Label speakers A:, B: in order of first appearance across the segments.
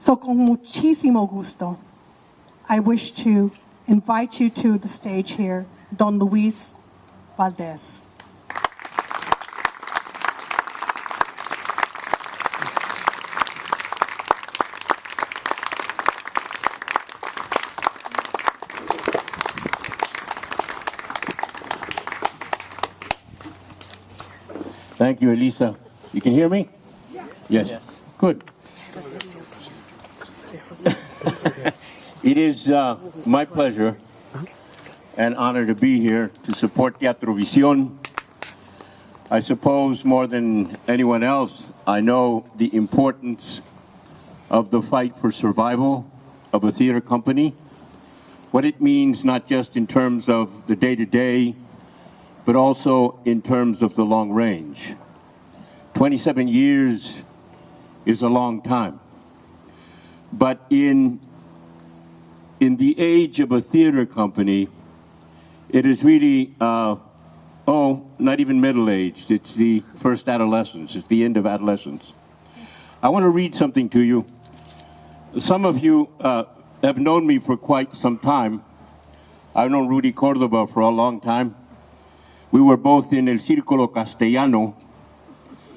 A: So con muchísimo gusto, I wish to invite you to the stage here, Don Luis Valdez.
B: Thank you, Elisa. You can hear me? Yes. Good. It is my pleasure and honor to be here to support Teatro Visión. I suppose more than anyone else, I know the importance of the fight for survival of a theater company, what it means not just in terms of the day-to-day, but also in terms of the long range. 27 years is a long time. But in the age of a theater company, it is really, not even middle-aged. It's the first adolescence. It's the end of adolescence. I want to read something to you. Some of you have known me for quite some time. I've known Rudy Cordova for a long time. We were both in El Círculo Castellano.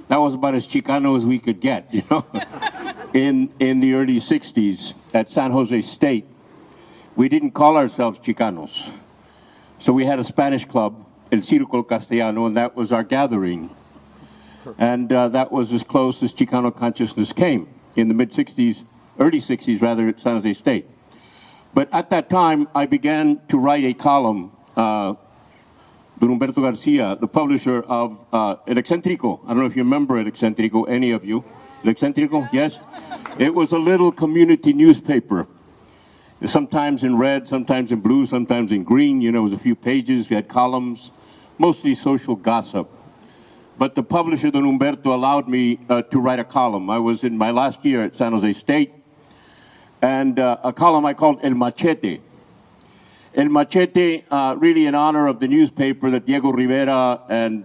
B: That was about as Chicano as we could get, you know, in the early 60s at San Jose State. We didn't call ourselves Chicanos. So we had a Spanish club, El Círculo Castellano, and that was our gathering. And that was as close as Chicano consciousness came in the mid-60s, early 60s rather, at San Jose State. But at that time, I began to write a column, Don Humberto Garcia, the publisher of El Excentrico. I don't know if you remember El Excentrico, any of you. El Excentrico, yes? It was a little community newspaper. Sometimes in red, sometimes in blue, sometimes in green. You know, it was a few pages. We had columns, mostly social gossip. But the publisher, Don Humberto, allowed me to write a column. I was in my last year at San Jose State. And a column I called El Machete. El Machete, really in honor of the newspaper that Diego Rivera and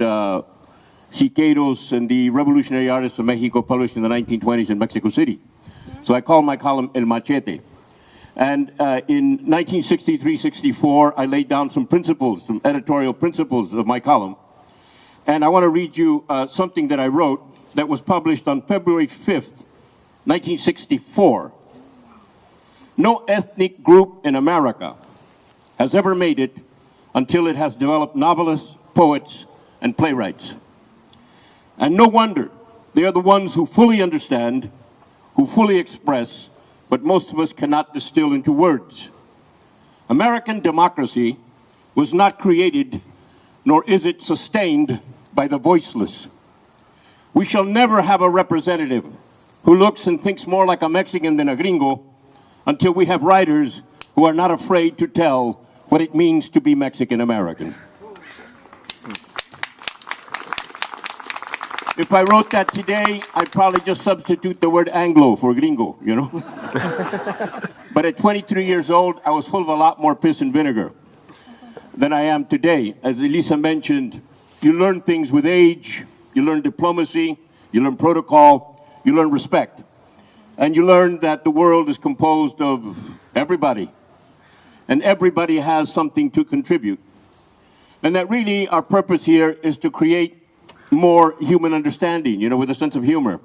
B: Siqueiros and the revolutionary artists of Mexico published in the 1920s in Mexico City. So I called my column El Machete. And in 1963-64, I laid down some principles, some editorial principles of my column. And I want to read you something that I wrote that was published on February 5th, 1964. No ethnic group in America has ever made it until it has developed novelists, poets, and playwrights. And no wonder, they are the ones who fully understand, who fully express, but most of us cannot distill into words. American democracy was not created, nor is it sustained by the voiceless. We shall never have a representative who looks and thinks more like a Mexican than a gringo until we have writers who are not afraid to tell what it means to be Mexican-American. If I wrote that today, I'd probably just substitute the word Anglo for gringo, you know? But at 23 years old, I was full of a lot more piss and vinegar than I am today. As Elisa mentioned, you learn things with age, you learn diplomacy, you learn protocol, you learn respect. And you learn that the world is composed of everybody. And everybody has something to contribute. And that really our purpose here is to create more human understanding, you know, with a sense of humor.